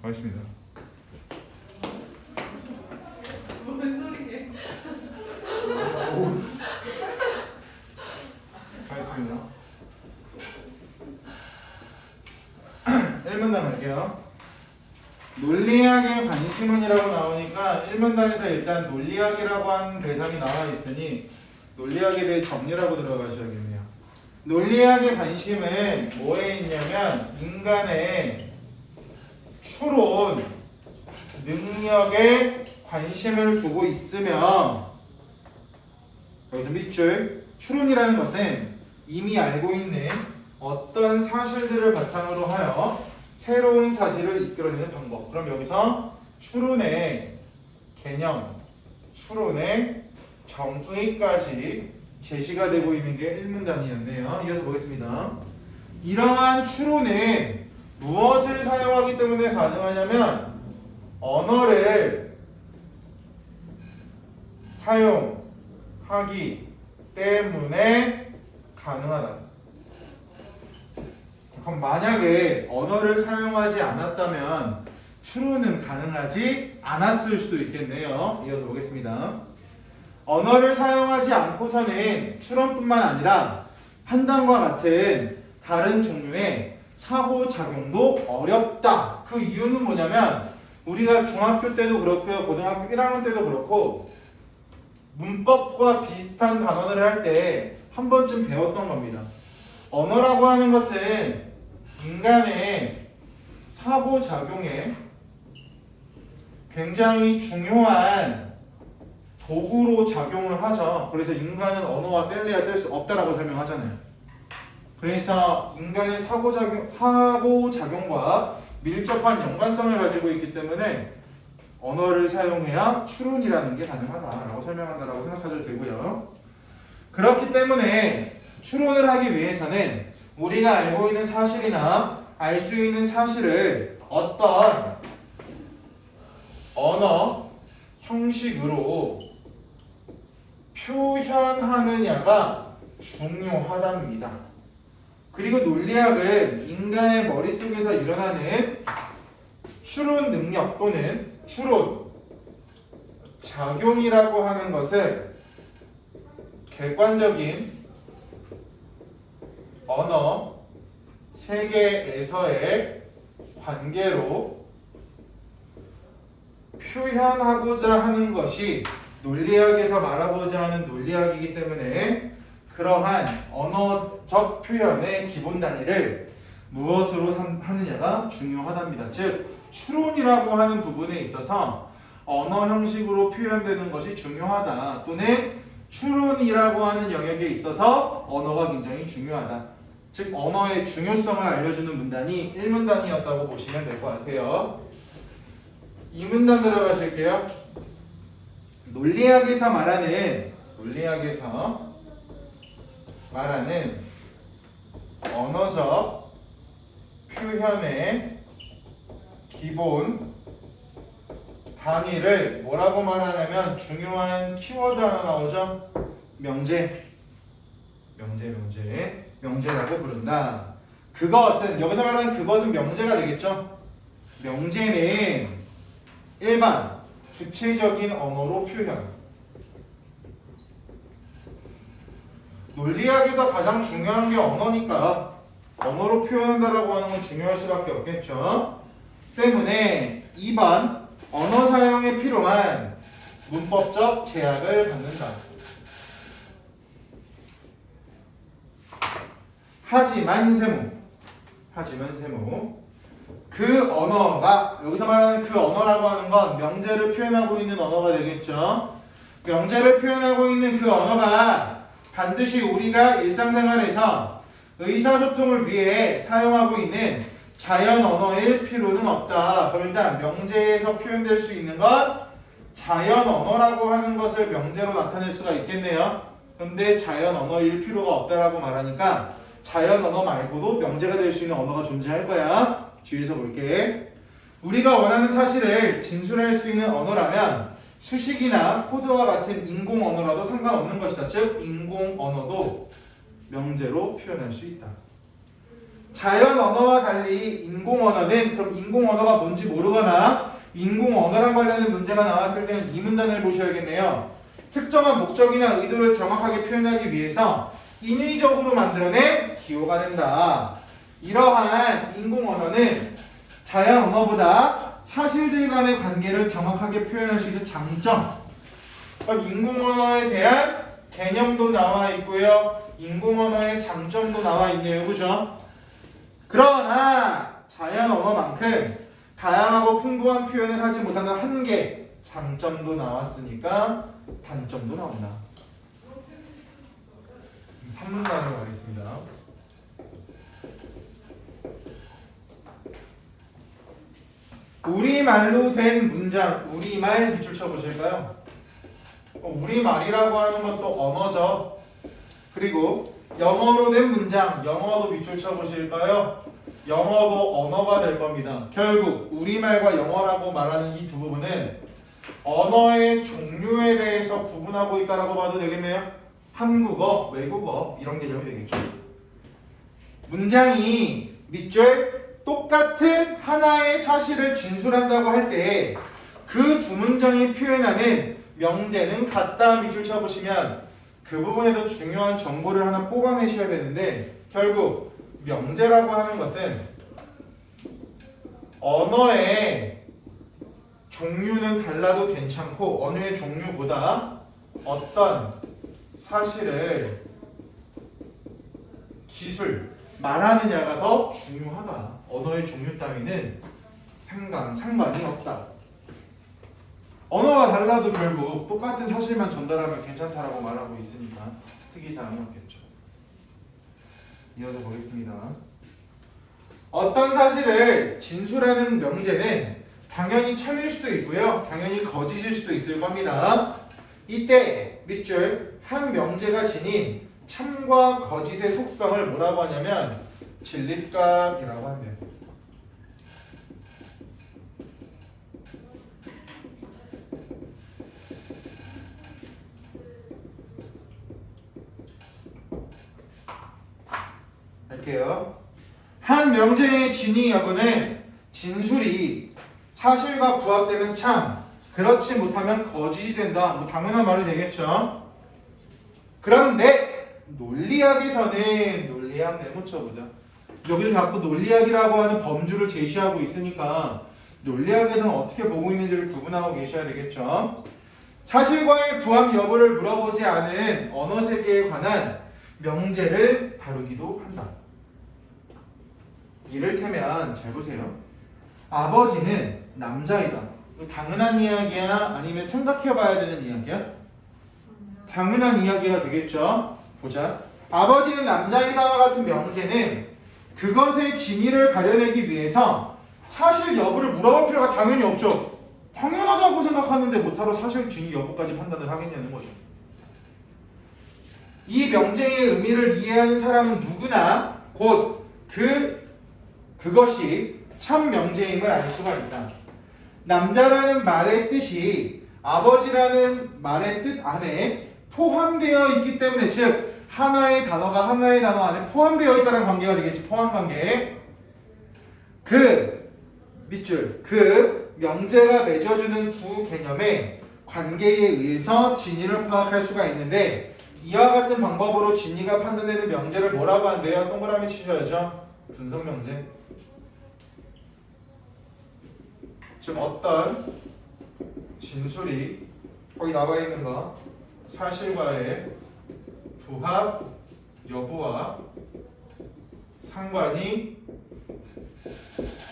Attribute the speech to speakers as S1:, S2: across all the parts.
S1: 알겠습니다.
S2: 뭔 소리게?
S1: 알겠습니다. 1문단 갈게요. 논리학의 관심은이라고 나오니까 1문단에서 일단 논리학이라고 하는 대상이 나와 있으니 논리학에 대해 정리라고 들어가셔야겠네요. 논리학의 관심은 뭐에 있냐면 인간의 추론, 능력에 관심을 두고 있으며 여기서 밑줄 추론이라는 것은 이미 알고 있는 어떤 사실들을 바탕으로 하여 새로운 사실을 이끌어내는 방법. 그럼 여기서 추론의 개념, 추론의 정의까지 제시가 되고 있는 게 1문단이었네요. 이어서 보겠습니다. 이러한 추론은 무엇을 사용하기 때문에 가능하냐면 언어를 사용하기 때문에 가능하다. 그럼 만약에 언어를 사용하지 않았다면 추론은 가능하지 않았을 수도 있겠네요. 이어서 보겠습니다. 언어를 사용하지 않고서는 추론뿐만 아니라 판단과 같은 다른 종류의 상호작용도 어렵다. 그 이유는 뭐냐면 우리가 중학교 때도 그렇고요, 고등학교 1학년 때도 그렇고 문법과 비슷한 단원을 할 때 한 번쯤 배웠던 겁니다. 언어라고 하는 것은 인간의 상호작용에 굉장히 중요한 도구로 작용을 하죠. 그래서 인간은 언어와 뗄래야 뗄 수 없다라고 설명하잖아요. 그래서 인간의 사고작용과 밀접한 연관성을 가지고 있기 때문에 언어를 사용해야 추론이라는 게 가능하다라고 설명한다라고 생각하셔도 되고요. 그렇기 때문에 추론을 하기 위해서는 우리가 알고 있는 사실이나 알 수 있는 사실을 어떤 언어 형식으로 표현하느냐가 중요하답니다. 그리고 논리학은 인간의 머릿속에서 일어나는 추론 능력 또는 추론 작용이라고 하는 것을 객관적인 언어 세계에서의 관계로 표현하고자 하는 것이 논리학에서 말하고자 하는 논리학이기 때문에 그러한 언어적 표현의 기본 단위를 무엇으로 하느냐가 중요하답니다. 즉 추론이라고 하는 부분에 있어서 언어 형식으로 표현되는 것이 중요하다. 또는 추론이라고 하는 영역에 있어서 언어가 굉장히 중요하다. 즉 언어의 중요성을 알려주는 문단이 1문단이었다고 보시면 될 것 같아요. 2문단 들어가실게요. 논리학에서 말하는 언어적 표현의 기본 단위를 뭐라고 말하냐면 중요한 키워드 하나 나오죠? 명제라고 부른다. 그것은 여기서 말하는 그것은 명제가 되겠죠? 명제는 일반 구체적인 언어로 표현. 논리학에서 가장 중요한 게 언어니까 언어로 표현한다라고 하는 건 중요할 수밖에 없겠죠. 때문에 2번 언어 사용에 필요한 문법적 제약을 받는다. 하지만 세모 그 언어가 여기서 말하는 그 언어라고 하는 건 명제를 표현하고 있는 언어가 되겠죠. 명제를 표현하고 있는 그 언어가 반드시 우리가 일상생활에서 의사소통을 위해 사용하고 있는 자연 언어일 필요는 없다. 일단 명제에서 표현될 수 있는 건 자연 언어라고 하는 것을 명제로 나타낼 수가 있겠네요. 근데 자연 언어일 필요가 없다라고 말하니까 자연 언어 말고도 명제가 될 수 있는 언어가 존재할 거야. 뒤에서 볼게. 우리가 원하는 사실을 진술할 수 있는 언어라면 수식이나 코드와 같은 인공 언어라도 상관없는 것이다. 즉 인공 언어도 명제로 표현할 수 있다. 자연 언어와 달리 인공 언어는 그럼 인공 언어가 뭔지 모르거나 인공 언어랑 관련된 문제가 나왔을 때는 이 문단을 보셔야겠네요. 특정한 목적이나 의도를 정확하게 표현하기 위해서 인위적으로 만들어낸 기호가 된다. 이러한 인공 언어는 자연 언어보다 사실들 간의 관계를 정확하게 표현할 수 있는 장점. 인공 언어에 대한 개념도 나와 있고요. 인공 언어의 장점도 나와 있네요. 그죠? 그러나 자연 언어만큼 다양하고 풍부한 표현을 하지 못하는 한계, 장점도 나왔으니까 단점도 나온다. 3문단으로 가겠습니다. 우리말로 된 문장, 우리말 밑줄 쳐보실까요? 우리말이라고 하는 것도 언어죠. 그리고 영어로 된 문장, 영어도 밑줄 쳐보실까요? 영어도 언어가 될 겁니다. 결국 우리말과 영어라고 말하는 이 두 부분은 언어의 종류에 대해서 구분하고 있다라고 봐도 되겠네요. 한국어, 외국어 이런 개념이 되겠죠. 문장이 밑줄 똑같은 하나의 사실을 진술한다고 할 때 그 두 문장이 표현하는 명제는 같다 밑줄 쳐보시면 그 부분에도 중요한 정보를 하나 뽑아내셔야 되는데 결국 명제라고 하는 것은 언어의 종류는 달라도 괜찮고 언어의 종류보다 어떤 사실을 기술 말하느냐가 더 중요하다. 언어의 종류 따위는 상관이 없다. 언어가 달라도 결국 똑같은 사실만 전달하면 괜찮다라고 말하고 있으니까 특이사항이 없겠죠. 이어서 보겠습니다. 어떤 사실을 진술하는 명제는 당연히 참일 수도 있고요. 당연히 거짓일 수도 있을 겁니다. 이때 밑줄 한 명제가 지닌 참과 거짓의 속성을 뭐라고 하냐면 진릿감이라고 합니다. 할게요. 한 명제의 진위 여부는 진술이 사실과 부합되면 참, 그렇지 못하면 거짓이 된다. 뭐 당연한 말이 되겠죠. 그런데 논리학에서는 논리학 내묻혀보자. 여기서 자꾸 논리학이라고 하는 범주를 제시하고 있으니까 논리학에서는 어떻게 보고 있는지를 구분하고 계셔야 되겠죠. 사실과의 부합 여부를 물어보지 않은 언어 세계에 관한 명제를 다루기도 한다. 이를테면 잘 보세요. 아버지는 남자이다. 이거 당연한 이야기야? 아니면 생각해봐야 되는 이야기야? 당연한 이야기가 되겠죠. 보자. 아버지는 남자이다와 같은 명제는 그것의 진위를 가려내기 위해서 사실 여부를 물어볼 필요가 당연히 없죠. 당연하다고 생각하는데 못하러 사실 진위 여부까지 판단을 하겠냐는 거죠. 이 명제의 의미를 이해하는 사람은 누구나 곧 그것이 참 명제임을 알 수가 있다. 남자라는 말의 뜻이 아버지라는 말의 뜻 안에 포함되어 있기 때문에, 즉 하나의 단어가 하나의 단어 안에 포함되어 있다는 관계가 되겠지. 포함 관계. 밑줄 그 명제가 맺어주는 두 개념의 관계에 의해서 진위를 파악할 수가 있는데, 이와 같은 방법으로 진위가 판단되는 명제를 뭐라고 한대요? 동그라미 치셔야죠. 분석 명제. 즉 어떤 진술이 거기 나와 있는 거 사실과의 부합 여부와 상관이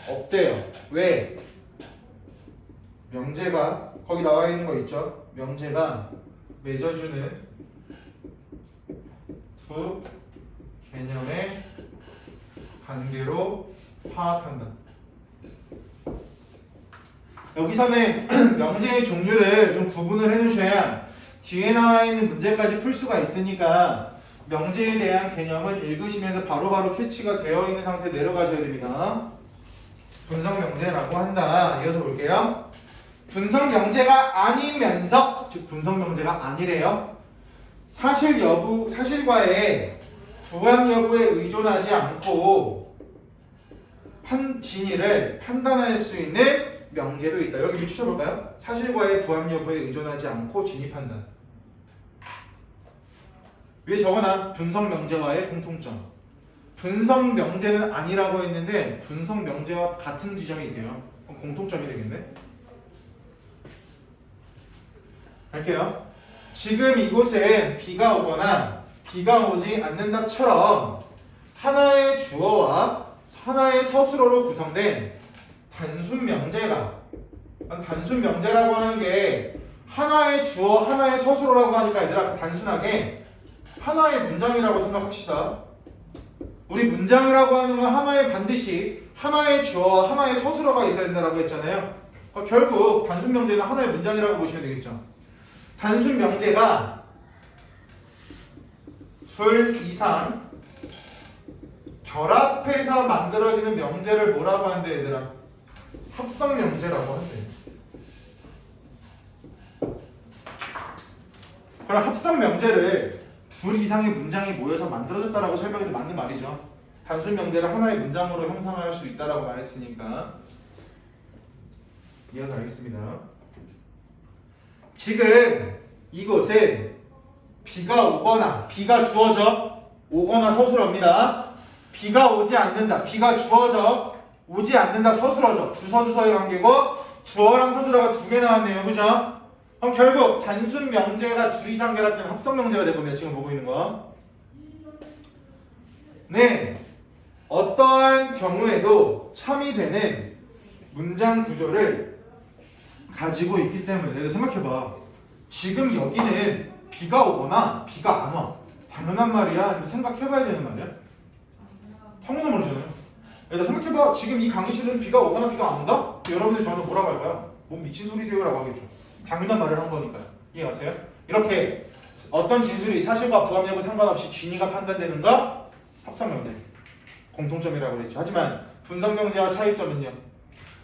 S1: 없대요. 왜? 명제가 거기 나와 있는 거 있죠? 명제가 맺어주는 두 개념의 관계로 파악한다. 여기서는 명제의 종류를 좀 구분을 해놓으셔야 뒤에 나와 있는 문제까지 풀 수가 있으니까 명제에 대한 개념은 읽으시면서 바로바로 캐치가 되어 있는 상태에 내려가셔야 됩니다. 분석 명제라고 한다. 이어서 볼게요. 분석 명제가 아니면서, 즉 분석 명제가 아니래요. 사실과의 부합 여부에 의존하지 않고 진위를 판단할 수 있는 명제도 있다. 여기 밑줄쳐볼까요? 사실과의 부합 여부에 의존하지 않고 진위 판단. 위에 적어놔. 분석 명제와의 공통점. 분석 명제는 아니라고 했는데 분석 명제와 같은 지점이 있대요. 그럼 공통점이 되겠네. 할게요. 지금 이곳엔 비가 오거나 비가 오지 않는다처럼 하나의 주어와 하나의 서술어로 구성된 단순 명제가, 단순 명제라고 하는 게 하나의 주어 하나의 서술어라고 하니까 얘들아 단순하게 하나의 문장이라고 생각합시다. 우리 문장이라고 하는 건 하나의 반드시 하나의 주어와 하나의 서술어가 있어야 된다고 했잖아요. 결국 단순 명제는 하나의 문장이라고 보시면 되겠죠. 단순 명제가 둘 이상 결합해서 만들어지는 명제를 뭐라고 하는데 얘들아? 합성 명제라고 한대. 그럼 합성 명제를 둘 이상의 문장이 모여서 만들어졌다라고 설명해도 맞는 말이죠. 단순 명제를 하나의 문장으로 형성할 수 있다라고 말했으니까 이해가 가겠습니다. 지금 이곳은 비가 오거나 비가 주어져 오거나 서술어입니다. 비가 오지 않는다. 비가 주어져 오지 않는다. 서술어죠. 주어의 관계고 주어랑 서술어가 두 개 나왔네요. 그죠? 그럼 결국 단순 명제가 둘 이상 결합된 합성 명제가 되거든요. 지금 보고 있는 거. 네. 어떠한 경우에도 참이 되는 문장 구조를 가지고 있기 때문에 얘들 생각해봐. 지금 여기는 비가 오거나 비가 안 와. 당연한 말이야. 생각해봐야 되는 말이야. 당연한 말이잖아요. 얘들 생각해봐. 지금 이 강의실은 비가 오거나 비가 안 온다? 여러분들 저한테 뭐라고 할까요? 뭐 미친 소리세요? 라고 하겠죠. 당연한 말을 한 거니까요. 이해가세요? 이렇게 어떤 진술이 사실과 부합 여부 상관없이 진위가 판단되는가? 합성 명제. 공통점이라고 그랬죠. 하지만 분석 명제와 차이점은요.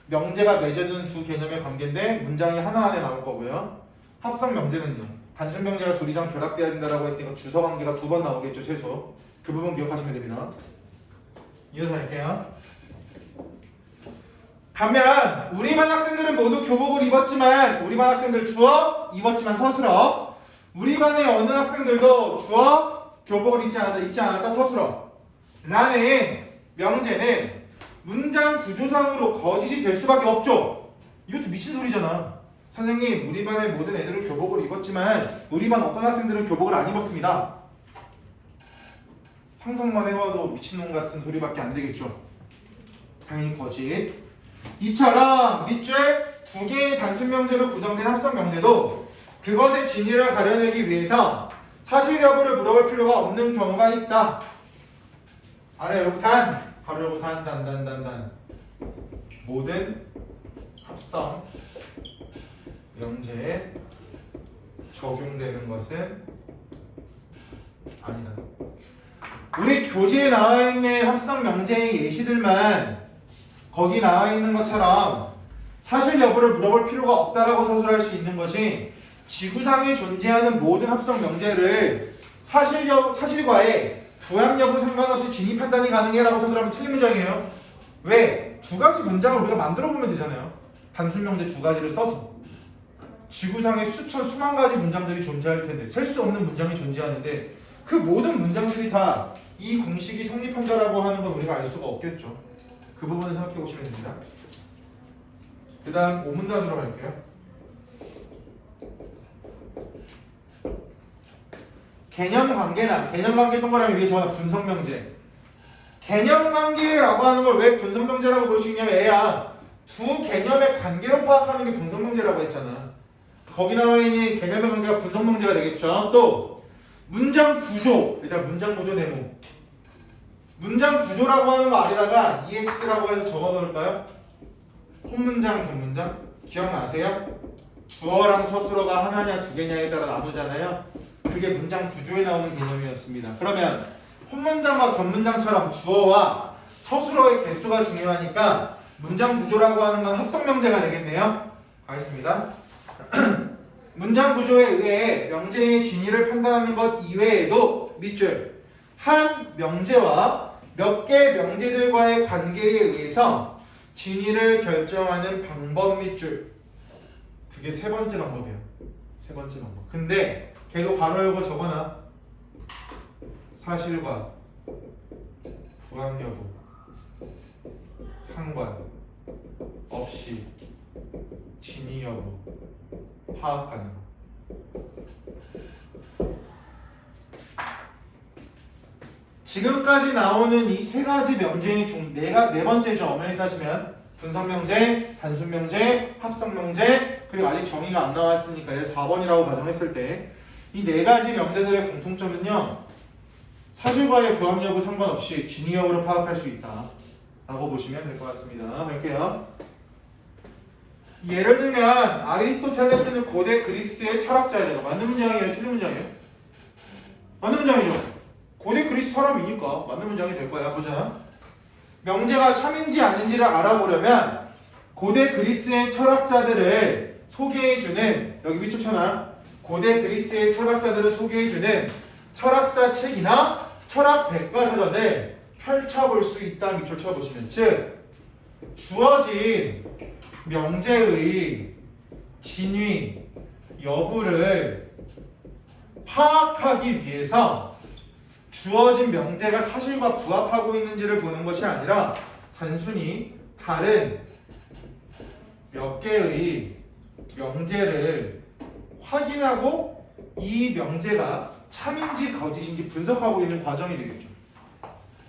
S1: 명제가 맺어준 두 개념의 관계인데 문장이 하나 안에 나올 거고요. 합성 명제는요. 단순 명제가 둘 이상 결합돼야 된다라고 했으니까 주서 관계가 두 번 나오겠죠. 최소. 그 부분 기억하시면 됩니다. 이어서 할게요. 반면 우리 반 학생들은 모두 교복을 입었지만 우리 반 학생들 주어 입었지만 서술어. 우리 반의 어느 학생들도 주어 교복을 입지 않았다 서술어. 라는 명제는 문장 구조상으로 거짓이 될 수밖에 없죠. 이것도 미친 소리잖아. 선생님, 우리 반의 모든 애들은 교복을 입었지만 우리 반 어떤 학생들은 교복을 안 입었습니다. 상상만 해봐도 미친놈 같은 소리밖에 안 되겠죠. 당연히 거짓. 이처럼 밑줄 두 개의 단순 명제로 구성된 합성 명제도 그것의 진위를 가려내기 위해서 사실 여부를 물어볼 필요가 없는 경우가 있다. 아래 열고 단, 가로 열고 단. 모든 합성 명제에 적용되는 것은 아니다. 우리 교재에 나와 있는 합성 명제의 예시들만 거기 나와 있는 것처럼 사실 여부를 물어볼 필요가 없다라고 서술할 수 있는 것이 지구상에 존재하는 모든 합성 명제를 사실과의 부합 여부 상관없이 진위 판단이 가능해라고 서술하면 틀린 문장이에요. 왜? 두 가지 문장을 우리가 만들어 보면 되잖아요. 단순 명제 두 가지를 써서 지구상에 수만 가지 문장들이 존재할 텐데 셀 수 없는 문장이 존재하는데 그 모든 문장들이 다 이 공식이 성립한다라고 하는 건 우리가 알 수가 없겠죠. 그 부분을 생각해 보시면 됩니다. 그 다음 5문단으로 갈게요. 개념관계 동그라미 위에 적어놔. 분석명제. 개념관계라고 하는 걸 왜 분석명제라고 볼 수 있냐면 애야 두 개념의 관계로 파악하는 게 분석명제라고 했잖아. 거기 나와 있는 개념의 관계가 분석명제가 되겠죠. 또 문장 구조, 일단 문장 구조 네모. 문장 구조라고 하는 거 아래다가 EX라고 해서 적어 놓을까요? 홈문장, 격문장? 기억나세요? 주어랑 서술어가 하나냐 두 개냐에 따라 나누잖아요. 그게 문장 구조에 나오는 개념이었습니다. 그러면 홈문장과 격문장처럼 주어와 서술어의 개수가 중요하니까 문장 구조라고 하는 건 합성명제가 되겠네요. 가겠습니다. 문장 구조에 의해 명제의 진위를 판단하는 것 이외에도 밑줄 한 명제와 몇 개 명제들과의 관계에 의해서 진위를 결정하는 방법 및 줄. 그게 세 번째 방법이야. 세 번째 방법. 근데 걔도 괄호 열고 적어놔. 사실과 부합 여부 상관 없이 진위 여부 파악 가능. 지금까지 나오는 이 세 가지 명제의 네 번째죠. 엄연히 따지면 분석명제, 단순명제, 합성명제, 그리고 아직 정의가 안 나왔으니까 얘를 4번이라고 가정했을 때 이 네 가지 명제들의 공통점은요, 사실과의 부합 여부 상관없이 진위 여부를 파악할 수 있다 라고 보시면 될 것 같습니다. 볼게요. 예를 들면 아리스토텔레스는 고대 그리스의 철학자예요. 맞는 문장이에요? 틀린 문장이에요? 맞는 문장이죠. 고대 그리스 사람이니까 맞는 문장이 될 거야. 보자. 명제가 참인지 아닌지를 알아보려면 고대 그리스의 철학자들을 소개해주는, 여기 밑줄 쳐놔. 고대 그리스의 철학자들을 소개해주는 철학사 책이나 철학 백과사전을 펼쳐볼 수 있다. 밑줄 쳐보시면, 즉 주어진 명제의 진위 여부를 파악하기 위해서 주어진 명제가 사실과 부합하고 있는지를 보는 것이 아니라 단순히 다른 몇 개의 명제를 확인하고 이 명제가 참인지 거짓인지 분석하고 있는 과정이 되겠죠.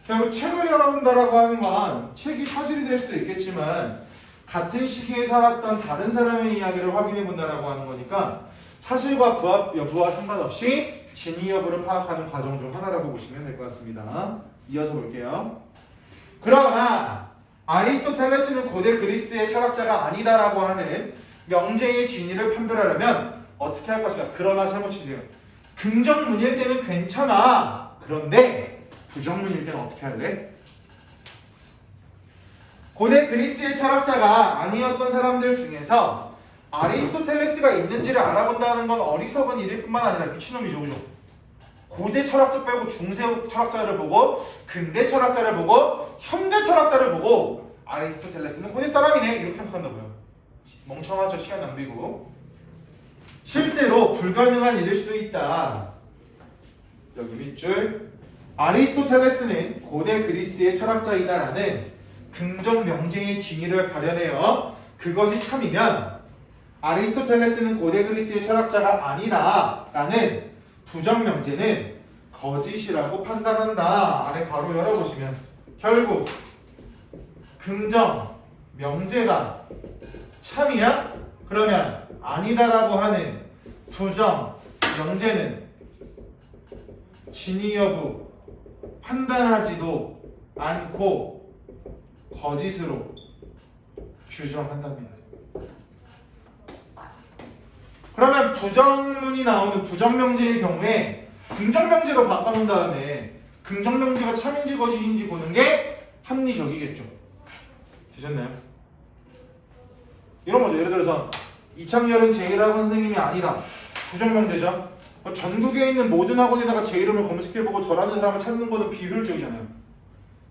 S1: 결국 책을 열어본다라고 하는 건 책이 사실이 될 수도 있겠지만 같은 시기에 살았던 다른 사람의 이야기를 확인해 본다라고 하는 거니까 사실과 부합 여부와 상관없이 진위 여부를 파악하는 과정 중 하나라고 보시면 될 것 같습니다. 이어서 볼게요. 그러나 아리스토텔레스는 고대 그리스의 철학자가 아니다라고 하는 명제의 진위를 판별하려면 어떻게 할 것인가? 그러나 잘못 치세요. 긍정문일 때는 괜찮아. 그런데 부정문일 때는 어떻게 할래? 고대 그리스의 철학자가 아니었던 사람들 중에서 아리스토텔레스가 있는지를 알아본다는 건 어리석은 일일 뿐만 아니라 미친놈이죠. 그죠? 고대 철학자 빼고 중세 철학자를 보고 근대 철학자를 보고 현대 철학자를 보고 아리스토텔레스는 고대 사람이네 이렇게 생각한다고요. 멍청하죠. 시간 낭비고. 실제로 불가능한 일일 수도 있다. 여기 밑줄. 아리스토텔레스는 고대 그리스의 철학자이다라는 긍정 명제의 진위를 가려내어 그것이 참이면 아리스토텔레스는 고대 그리스의 철학자가 아니다라는 부정 명제는 거짓이라고 판단한다. 아래 가로 열어보시면 결국 긍정 명제가 참이야? 그러면 아니다라고 하는 부정 명제는 진위 여부 판단하지도 않고 거짓으로 규정한답니다. 그러면 부정문이 나오는 부정명제의 경우에 긍정명제로 바꿔놓은 다음에 긍정명제가 참인지 거짓인지 보는 게 합리적이겠죠. 되셨나요? 이런 거죠. 예를 들어서 이창렬은 제 이름은 선생님이 아니다. 부정명제죠. 전국에 있는 모든 학원에다가 제 이름을 검색해보고 저라는 사람을 찾는 것은 비효율적이잖아요.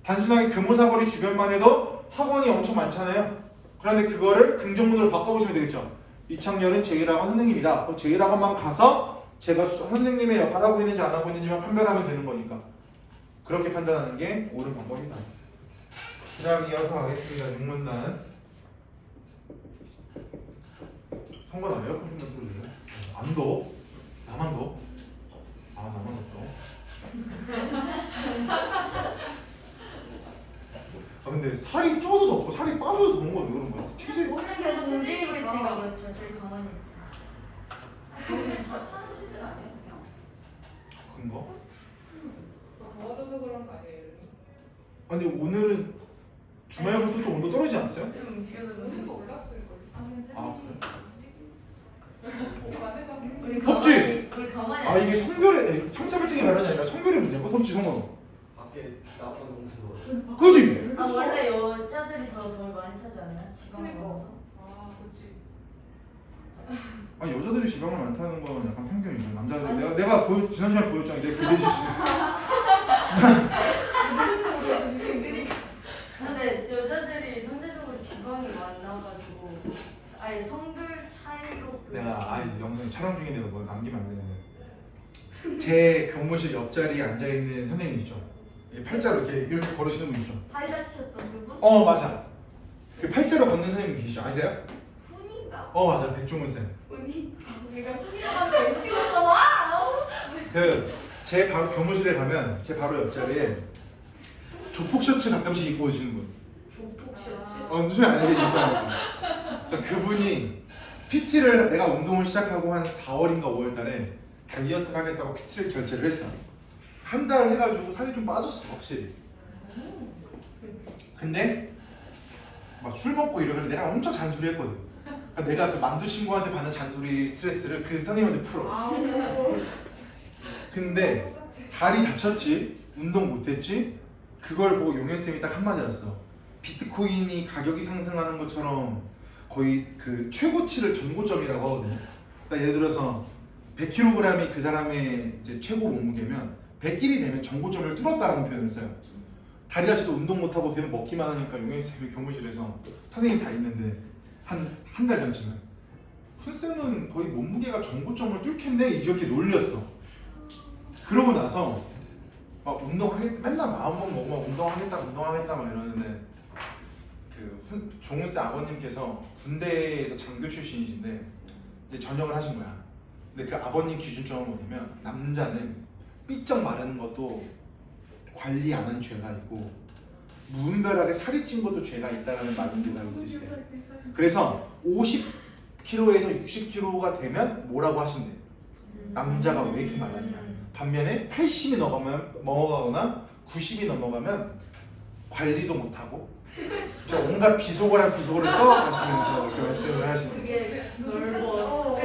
S1: 단순하게 금호사거리 주변만 해도 학원이 엄청 많잖아요. 그런데 그거를 긍정문으로 바꿔보시면 되겠죠. 이창렬은 제1학원 선생님이다. 그럼 제1학원만 가서 제가 선생님의 역할을 하고 있는지 안 하고 있는지만 판별하면 되는 거니까 그렇게 판단하는 게 옳은 방법이다. 그 다음 이어서 가겠습니다. 6문단 성건 안 해요? 컴퓨터 소리 들려요? 안 더? 나만 더? 아 나만 더? 아 근데 살이 쪄도 덥고 살이 빠져도 더운 건 왜 그런 거야? 체질
S3: 오늘 계속 움직이고 있으니까 그렇죠. 제일 가만히.
S2: 오늘 타는 시즌 아니에요? 그냥?
S1: 그런가?
S2: 더워져서 그런 거 아니에요, 이름이?
S1: 아 근데 오늘은 주말부터 좀 온도 떨어지지 않았어요?
S3: 좀 움직여서
S2: 오늘도 올랐을걸.
S1: 아
S2: 맞는 거 같아.
S3: 우리
S1: 덥지?
S3: 우리 가만히.
S1: 아 이게 성별의 청차별증이 말하는 아니라 성별의 문제고 덥지 성건.
S4: 밖에 나가면 너무 더워.
S1: 그지?
S3: 아 원래 여자들이 더 덜 많이 타지 않나요? 지방에
S2: 그러니까.
S3: 가서.
S2: 아, 그치.
S1: 아니 여자들이 지방을 많다는 건 약간 편견이죠. 남자들 내가 지난 시간에 보였잖아. 내 그대 지시.
S3: 아니 성별 차이로.
S1: 내가 영상 촬영 중인데 뭐 남기면 안 되는데 제 교무실 옆자리에 앉아있는 선생님이죠. 팔자로 이렇게 걸으시는 분 있죠.
S3: 다리 다치셨던 그분?
S1: 맞아. 그 팔자로 걷는 선생님 계시죠? 아세요?
S3: 훈인가?
S1: 맞아. 백종훈 쌤.
S3: 훈이? 내가 훈이라고 외치고잖아.
S1: 제 바로 교무실에 가면 제 바로 옆자리에 조폭 셔츠 가끔씩 입고 오시는 분.
S3: 조폭 셔츠?
S1: 누수이 알려주니까 그분이 PT를 내가 운동을 시작하고 한 4월인가 5월 달에 다이어트를 하겠다고 PT를 결제를 했어. 한 달 해가지고 살이 좀 빠졌어 확실히. 근데 막 술 먹고 이러길래 내가 엄청 잔소리했거든. 그러니까 내가 그 만두 친구한테 받는 잔소리 스트레스를 그 선생님한테 풀어. 근데 다리 다쳤지, 운동 못했지, 그걸 보고 용현쌤이 딱 한마디 하셨어. 비트코인이 가격이 상승하는 것처럼 거의 그 최고치를 전고점이라고 하거든요. 그러니까 예를 들어서 100kg이 그 사람의 이제 최고 몸무게면 100일이 되면 전고점을 뚫었다라는 표현을 써요. 다리 다쳐도 운동 못하고 계속 먹기만 하니까 용현쌤이 교무실에서 선생님 다 있는데 한 달 전쯤에 훈쌤은 거의 몸무게가 전고점을 뚫겠네 이렇게 놀렸어. 그러고 나서 막 운동하겠다 맨날 마음만 먹으면 운동하겠다 막 이러는데 그 종훈쌤 아버님께서 군대에서 장교 출신이신데 이제 전역을 하신 거야. 근데 그 아버님 기준점은 뭐냐면 남자는 삐쩍 마르는 것도 관리 안 한 죄가 있고 무분별하게 살이 찐 것도 죄가 있다라는 마인드가 있으시대요. 그래서 50kg에서 60kg가 되면 뭐라고 하신대. 남자가 왜 이렇게 말랐냐. 반면에 80이 넘어가거나 90이 넘어가면 관리도 못하고 온갖 비속어랑 비속어를 써가시면서 이렇게 말씀을 하시는 거예요.
S3: 되게 넓어.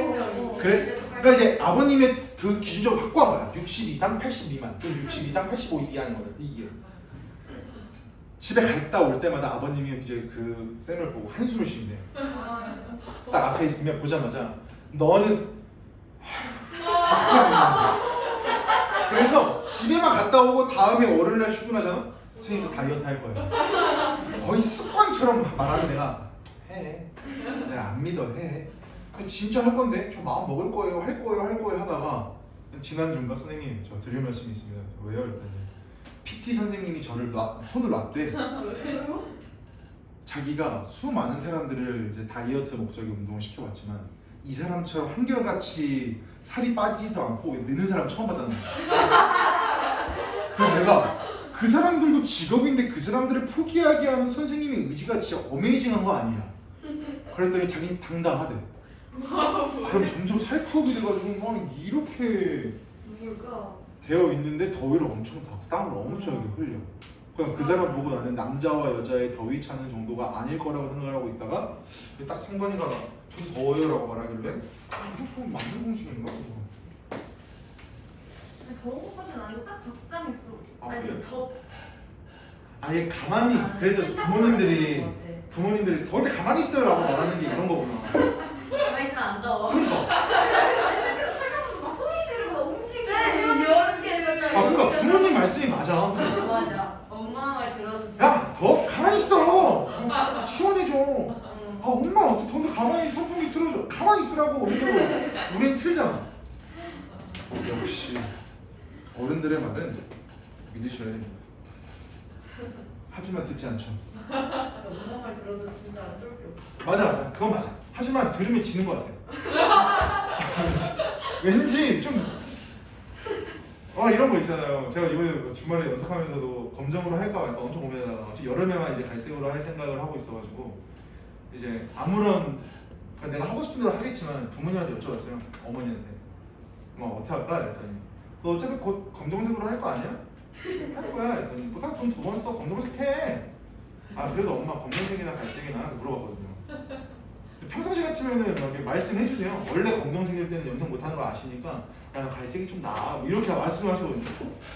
S1: 그러니까 이제 아버님의 그 기준적으로 바꿔 거야. 60 이상 80 미만 또는 60 이상 85 이하는 거예요. 이게 집에 갔다 올 때마다 아버님이 이제 그 쌤을 보고 한숨을 쉬는데 딱 앞에 있으면 보자마자 너는 그래서 집에만 갔다 오고 다음에 월요일날 출근하잖아? 선생님도 다이어트 할 거예요. 거의 습관처럼 말하는 내가 해. 내가 안 믿어 해. 진짜 할 건데 저 마음 먹을 거예요 할 거예요 하다가 지난주인가 선생님 저 드릴 말씀이 있습니다. 왜요? 그랬더니 PT 선생님이 저를 손을 놨대. 자기가 수많은 사람들을 이제 다이어트 목적의 운동을 시켜봤지만 이 사람처럼 한결같이 살이 빠지지도 않고 느는 사람 처음 봤다는 거야. 그래서 내가 그 사람들도 직업인데 그 사람들을 포기하게 하는 선생님의 의지가 진짜 어메이징한 거 아니야. 그랬더니 자기는 당당하대. 그럼 점점 살코기 돼가지고 막 이렇게
S3: 누굴까?
S1: 되어 있는데 더위를 엄청 타고 땀을 엄청 흘려. 그냥 그 사람 보고 나는 남자와 여자의 더위 차는 정도가 아닐 거라고 생각을 하고 있다가 딱 상관이가 좀 더워요라고 말하길래 이거 맞는 공식인가?
S2: 더운 것까지는 아니고 딱 적당히 써.
S1: 그래요?
S3: 아니 더.
S1: 아예 가만히 있어. 그래서 부모님들이 더울 때 가만히 있어요라고 말하는 게 이런 거구나.
S3: 가만히 있으면 안 더워.
S1: 그러니까.
S2: 막 소리 지르고 움직이고.
S3: 이렇게 맨날.
S1: 그러니까 부모님 말씀이 맞아.
S3: 맞아. 엄마 말 들어서 진짜.
S1: 야, 더 가만히 있어. 시원해져. 엄마 어떻게 더운데 가만히 선풍기 틀어줘. 가만히 있으라고. 우린 틀잖아. 역시 어른들의 말은 믿으셔야 됩니다. 하지만 듣지 않죠.
S3: 엄마 말 들어서 진짜 안 좋을 게 없어.
S1: 맞아. 그건 맞아. 하지만 들으면 지는 것 같아요. 왠지 좀 이런 거 있잖아요. 제가 이번에 주말에 연습하면서도 검정으로 할까 말까 엄청 고민하다가 어차피 여름에만 이제 갈색으로 할 생각을 하고 있어가지고 이제 아무런 그러니까 내가 하고 싶은 대로 하겠지만 부모님한테 여쭤봤어요. 어머니한테 어떻게 할까? 이랬더니 너 어차피 곧 검정색으로 할 거 아니야? 할 거야. 이랬더니 뭐다 돈 2번 써. 검정색 해. 그래도 엄마 검정색이나 갈색이나 물어봤거든요. 평상시 같으면은 막 이렇게 말씀해 주세요. 원래 검정색일 때는 염색 못하는 거 아시니까 야 갈색이 좀 나아 이렇게 말씀하시거든요.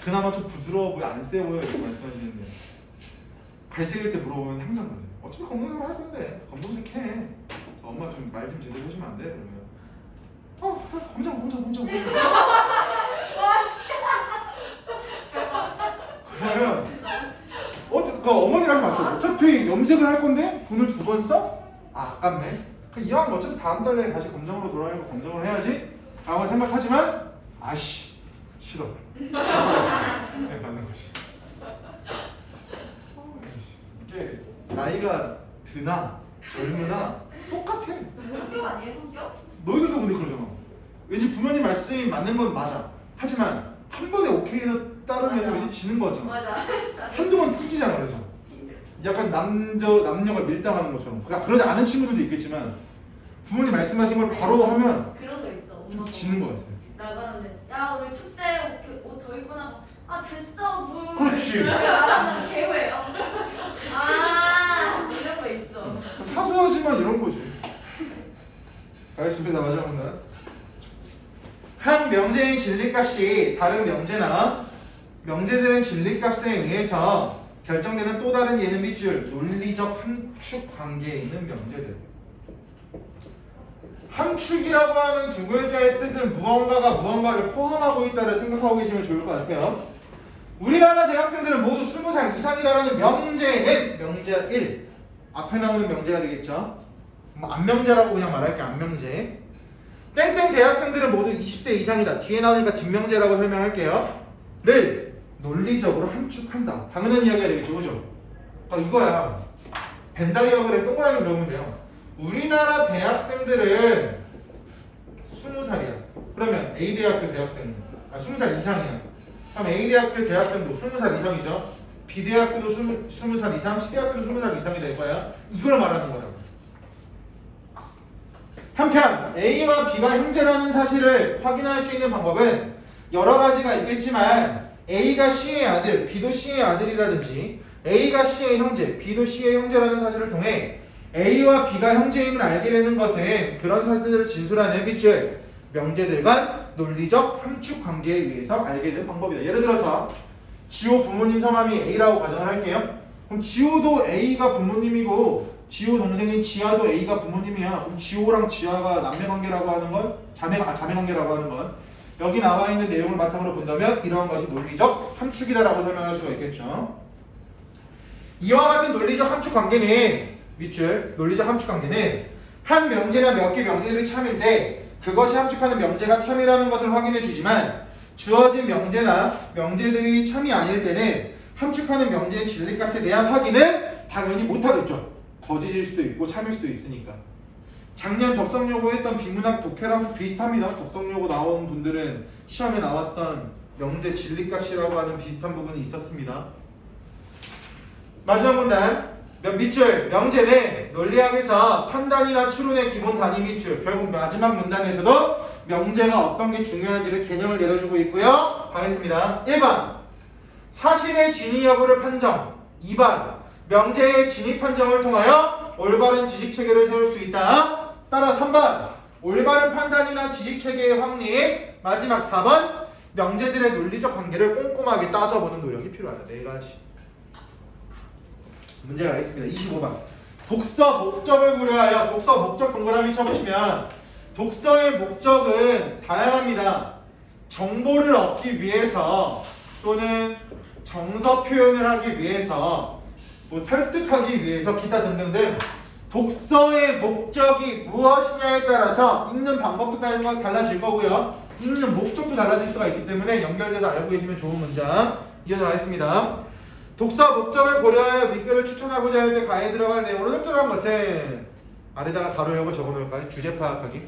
S1: 그나마 좀 부드러워 보여 안 세 보여 이렇게 말씀하시는데 갈색일 때 물어보면 항상 그래요. 어차피 검정색으로 할 건데 검정색 해. 엄마 좀 말 좀 제대로 해주면 안 돼? 그러면 검정 그러면 어머니가 맞죠. 어차피 염색을 할 건데 돈을 2번 써? 아깝네. 이왕 어차피 다음 달에 다시 검정으로 돌아가니까 검정으로 해야지 라고 생각하지만 아씨 싫어. 네, 받는 것이. 이게 나이가 드나 젊으나 똑같아.
S2: 성격 아니에요, 성격?
S1: 너희들도 근데 그러잖아. 왠지 부모님 말씀이 맞는 건 맞아. 하지만 한 번에 오케이를 따르면
S3: 맞아.
S1: 왠지 지는 거잖아.
S3: 맞아.
S1: 한두 번 튕기잖아. 그래서 약간 남녀가 밀당하는 것처럼. 그러니까 그러지 않은 친구들도 있겠지만 부모님 말씀하신 걸 바로 하면
S3: 그런 거 있어.
S1: 좀
S3: 엄마가
S1: 지는 거 같아.
S3: 나가는데 야 우리 축제 옷 더 입고 나가. 아 됐어 뭐.
S1: 그렇지.
S3: 나가는 개회요. 아 이런 거 있어.
S1: 사소하지만 이런 거지. 알겠습니다. 마지막입니다. 한 명제의 진리값이 다른 명제나 명제들의 진리값에 의해서 결정되는 또 다른 예는 밑줄 논리적 함축 관계에 있는 명제들. 함축이라고 하는 두 글자의 뜻은 무언가가 무언가를 포함하고 있다를 생각하고 계시면 좋을 것 같아요. 우리나라 대학생들은 모두 20살 이상이다라는 명제는 명제 1 앞에 나오는 명제가 되겠죠. 뭐 안명제라고 그냥 말할게. 안명제. 땡땡 대학생들은 모두 20세 이상이다. 뒤에 나오니까 뒷명제라고 설명할게요. 를 논리적으로 함축한다. 당연한 이야기가 되겠죠. 그죠? 그러니까 이거야. 벤다이어그램 동그라미 그려보면 돼요. 우리나라 대학생들은 20살이야. 그러면 A대학교 대학생은 20살 이상이야. 그럼 A대학교 대학생도 20살 이상이죠. B대학교도 20살 이상, C대학교도 20살 이상이 될 거야. 이걸 말하는 거라고. 한편 A와 B가 형제라는 사실을 확인할 수 있는 방법은 여러 가지가 있겠지만 A가 C의 아들, B도 C의 아들이라든지 A가 C의 형제, B도 C의 형제라는 사실을 통해 A와 B가 형제임을 알게 되는 것은 그런 사실들을 진술하는 빛을 명제들 간 논리적 함축 관계에 의해서 알게 된 방법이다. 예를 들어서 지호 부모님 성함이 A라고 가정을 할게요. 그럼 지호도 A가 부모님이고 지호 동생인 지아도 A가 부모님이야. 그럼 지호랑 지아가 남매관계라고 하는 건 자매관계라고 하는 건 여기 나와 있는 내용을 바탕으로 본다면 이러한 것이 논리적 함축이다라고 설명할 수가 있겠죠. 이와 같은 논리적 함축 관계는 밑줄 논리적 함축 관계는 한 명제나 몇 개 명제들이 참일 때 그것이 함축하는 명제가 참이라는 것을 확인해 주지만 주어진 명제나 명제들이 참이 아닐 때는 함축하는 명제의 진리값에 대한 확인은 당연히 못하겠죠. 거짓일 수도 있고 참일 수도 있으니까. 작년 덕성여고 했던 비문학 독해랑 비슷합니다. 덕성여고 나온 분들은 시험에 나왔던 명제 진리값이라고 하는 비슷한 부분이 있었습니다. 마지막 문단 밑줄 명제는 논리학에서 판단이나 추론의 기본 단위 밑줄. 결국 마지막 문단에서도 명제가 어떤 게 중요한지를 개념을 내려주고 있고요. 가겠습니다. 1번 사실의 진위 여부를 판정. 2번 명제의 진위 판정을 통하여 올바른 지식체계를 세울 수 있다. 따라 3번 올바른 판단이나 지식체계의 확립. 마지막 4번 명제들의 논리적 관계를 꼼꼼하게 따져보는 노력이 필요하다. 4가지 문제가 있습니다. 25번 독서 목적을 고려하여 독서 목적 동그라미 쳐보시면 독서의 목적은 다양합니다. 정보를 얻기 위해서 또는 정서 표현을 하기 위해서 뭐 설득하기 위해서 기타 등등등 독서의 목적이 무엇이냐에 따라서 읽는 방법도 달라질 거고요. 읽는 목적도 달라질 수가 있기 때문에 연결돼서 알고 계시면 좋은 문장 이어나가겠습니다. 독서 목적을 고려하여 밑글을 추천하고자 할 때 가에 들어갈 내용으로 적절한 것은 아래다가 가로열고 적어놓을까요? 주제 파악하기.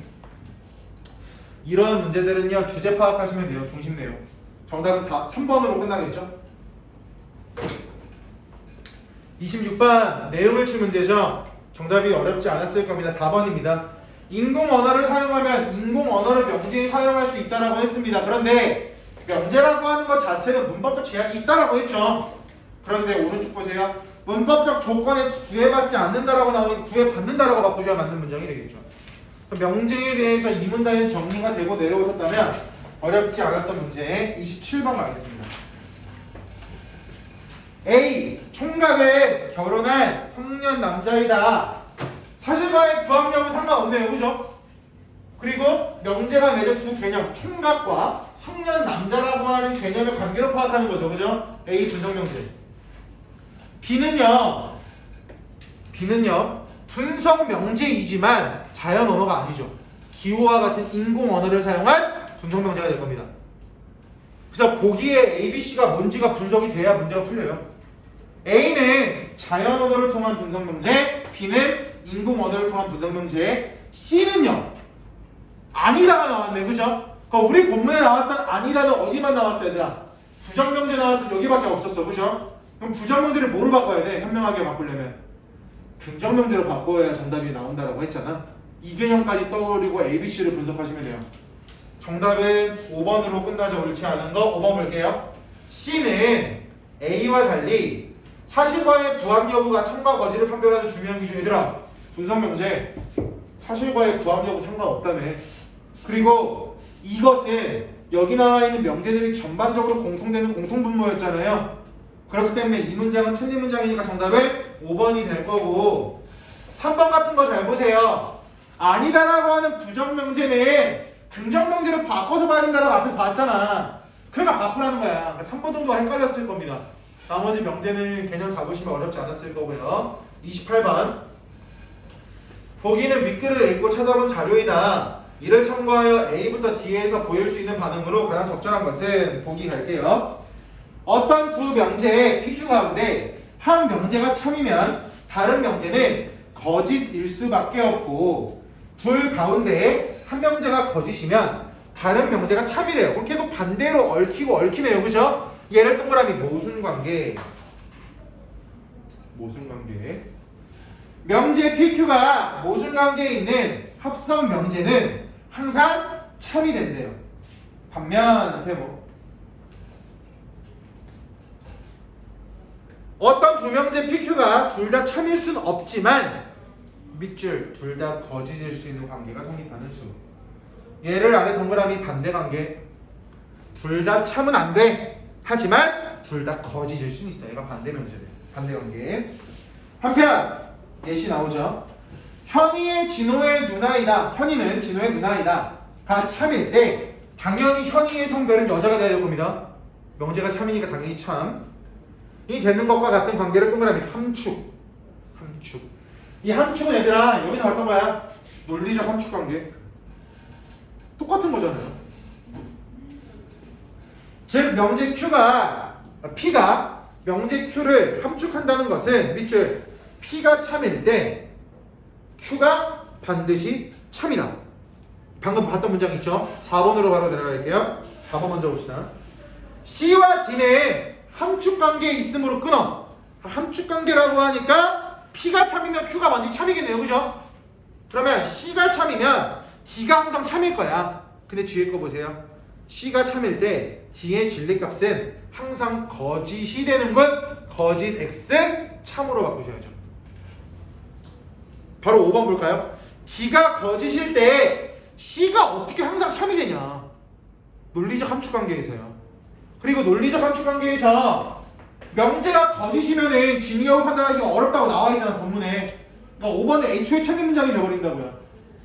S1: 이런 문제들은요 주제 파악하시면 돼요. 중심 내용. 정답은 3번으로 끝나겠죠? 26번 내용을 친 문제죠. 정답이 어렵지 않았을 겁니다. 4번입니다. 인공 언어를 사용하면 인공 언어를 명제에 사용할 수 있다라고 했습니다. 그런데 명제라고 하는 것 자체는 문법적 제약이 있다라고 했죠. 그런데 오른쪽 보세요. 문법적 조건에 구애받지 않는다라고 나오니 구애받는다라고 바꾸셔야 맞는 문장이 되겠죠. 명제에 대해서 이 문단이 정리가 되고 내려오셨다면 어렵지 않았던 문제 27번 가겠습니다. A. 총각은 결혼할 성년 남자이다. 사실과의 부합 여부 상관없네요. 그죠? 그리고 명제가 맺은 두 개념 총각과 성년 남자라고 하는 개념의 관계로 파악하는 거죠. 그죠? A 분석 명제. B는요 분석 명제이지만 자연 언어가 아니죠. 기호와 같은 인공 언어를 사용한 분석 명제가 될 겁니다. 그래서 보기에 ABC가 뭔지가 분석이 돼야 문제가 풀려요. A는 자연 언어를 통한 분석 명제, B는 인공 언어를 통한 분석 명제, C는요 아니다가 나왔네, 그죠? 그럼 우리 본문에 나왔던 아니다는 어디만 나왔어, 얘들아? 부정 명제 나왔던 여기밖에 없었어, 그죠? 그럼 부정 명제를 뭐로 바꿔야 돼? 현명하게 바꾸려면 긍정 명제로 바꿔야 정답이 나온다라고 했잖아. 이 개념까지 떠올리고 ABC를 분석하시면 돼요. 정답은 5번으로 끝나죠. 옳지 않은 거 5번 볼게요. C는 A와 달리 사실과의 부합 여부가 참과 거짓을 판별하는 중요한 기준. 얘들아, 분석 명제 사실과의 부합 여부 상관없다며. 그리고 이것은 여기 나와 있는 명제들이 전반적으로 공통되는 공통분모였잖아요. 그렇기 때문에 이 문장은 틀린 문장이니까 정답은 5번이 될 거고, 3번 같은 거 잘 보세요. 아니다라고 하는 부정 명제는 긍정 명제로 바꿔서 봐야 된다라고 앞에 봤잖아. 그러니까 바꾸라는 거야. 3번 정도가 헷갈렸을 겁니다. 나머지 명제는 개념 잡으시면 어렵지 않았을 거고요. 28번. 보기는 윗글을 읽고 찾아본 자료이다. 이를 참고하여 A부터 D에서 보일 수 있는 반응으로 가장 적절한 것은 보기 갈게요. 어떤 두 명제의 PQ 가운데 한 명제가 참이면 다른 명제는 거짓일 수밖에 없고, 둘 가운데 한 명제가 거짓이면 다른 명제가 참이래요. 그럼 계속 반대로 얽히고 얽히네요, 그죠? 얘를 동그라미 모순관계. 명제 PQ가 모순관계에 있는 합성 명제는 항상 참이 된대요. 반면 세모. 어떤 두 명제 PQ가 둘 다 참일 수는 없지만 밑줄 둘 다 거짓일 수 있는 관계가 성립하는 수. 얘를 아래 동그라미 반대 관계. 둘 다 참은 안 돼. 하지만 둘 다 거짓일 수는 있어. 얘가 반대 명제래. 반대 관계. 한편 예시 나오죠. 현이의 진호의 누나이다. 현이는 진호의 누나이다. 가 참일 때 당연히 현이의 성별은 여자가 돼야 될 겁니다. 명제가 참이니까 당연히 참. 이 되는 것과 같은 관계를 동그라미 함축. 이 함축은 얘들아 여기서 봤던 거야. 논리적 함축 관계. 똑같은 거잖아요. 즉 명제 P가 명제 Q를 함축한다는 것은 밑줄 P가 참일 때 Q가 반드시 참이다. 방금 봤던 문장 있죠? 4번으로 바로 내려갈게요. 4번 먼저 봅시다. C와 D는 함축관계에 있음으로 끊어. 함축관계라고 하니까 P가 참이면 Q가 반드시 참이겠네요, 그죠? 그러면 C가 참이면 D가 항상 참일 거야. 근데 뒤에 거 보세요. C가 참일 때 D의 진리값은 항상 거짓이 되는군. 거짓 X 참으로 바꾸셔야죠. 바로 5번 볼까요? D가 거짓일 때 C가 어떻게 항상 참이 되냐. 논리적 함축관계에서요. 그리고 논리적 함축관계에서 명제가 거짓이면은 진위여부 판단하기가 어렵다고 나와 있잖아, 본문에. 그러니까 5번은 애초에 틀린 문장이 되어버린다고요.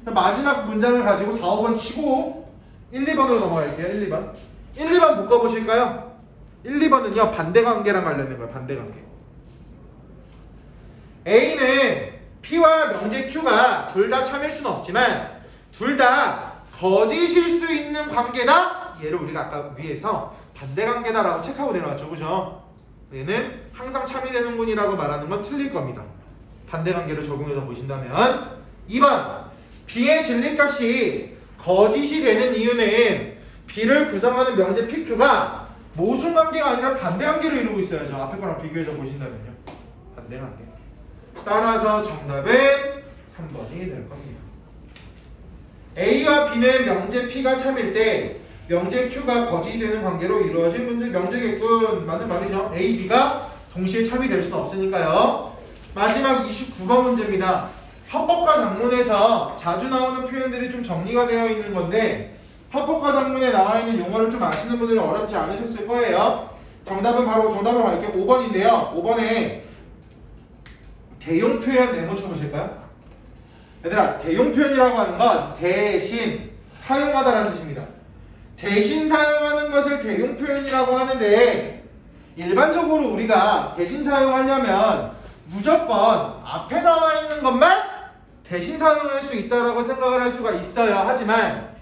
S1: 마지막 문장을 가지고 4, 5번 치고 1, 2번으로 넘어갈게요. 1, 2번. 1, 2번 묶어보실까요? 1, 2번은요 반대관계랑 관련된 거예요. 반대관계. A는 P와 명제 Q가 둘 다 참일 수는 없지만 둘 다 거짓일 수 있는 관계다. 얘를 우리가 아까 위에서 반대관계다라고 체크하고 내려왔죠, 그죠? 얘는 항상 참이 되는군이라고 말하는 건 틀릴 겁니다. 반대관계를 적용해서 보신다면 2번 B의 진리값이 거짓이 되는 이유는 B를 구성하는 명제 PQ가 모순관계가 아니라 반대관계를 이루고 있어야죠. 앞에 거랑 비교해서 보신다면요. 반대관계. 따라서 정답은 3번이 될 겁니다. A와 B는 명제 P가 참일 때 명제 Q가 거짓이 되는 관계로 이루어진 명제겠군. 맞는 말이죠. A, B가 동시에 참이 될 수는 없으니까요. 마지막 29번 문제입니다. 합법과 장문에서 자주 나오는 표현들이 좀 정리가 되어 있는 건데 합법과 장문에 나와 있는 용어를 좀 아시는 분들은 어렵지 않으셨을 거예요. 정답은 바로 정답으로 갈게요. 5번인데요. 5번에 대용 표현 네모 쳐보실까요? 얘들아, 대용 표현이라고 하는 건 대신 사용하다라는 뜻입니다. 대신 사용하는 것을 대용 표현이라고 하는데 일반적으로 우리가 대신 사용하려면 무조건 앞에 나와 있는 것만 대신 사용할 수 있다라고 생각을 할 수가 있어요. 하지만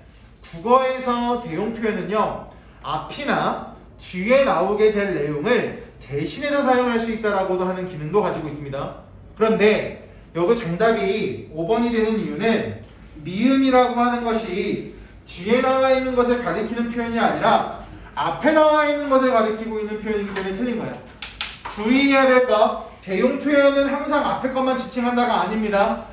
S1: 국어에서 대용 표현은요, 앞이나 뒤에 나오게 될 내용을 대신해서 사용할 수 있다라고도 하는 기능도 가지고 있습니다. 그런데 여기 정답이 5번이 되는 이유는 미음이라고 하는 것이 뒤에 나와 있는 것을 가리키는 표현이 아니라 앞에 나와 있는 것을 가리키고 있는 표현이기 때문에 틀린 거야. 주의해야 될 거, 대용 표현은 항상 앞에 것만 지칭한다가 아닙니다.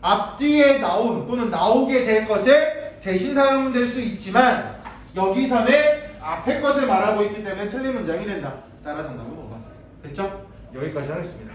S1: 앞뒤에 나온 또는 나오게 될 것을 대신 사용될 수 있지만 여기서는 앞에 것을 말하고 있기 때문에 틀린 문장이 된다. 따라 정답은 5번. 됐죠? 여기까지 하겠습니다.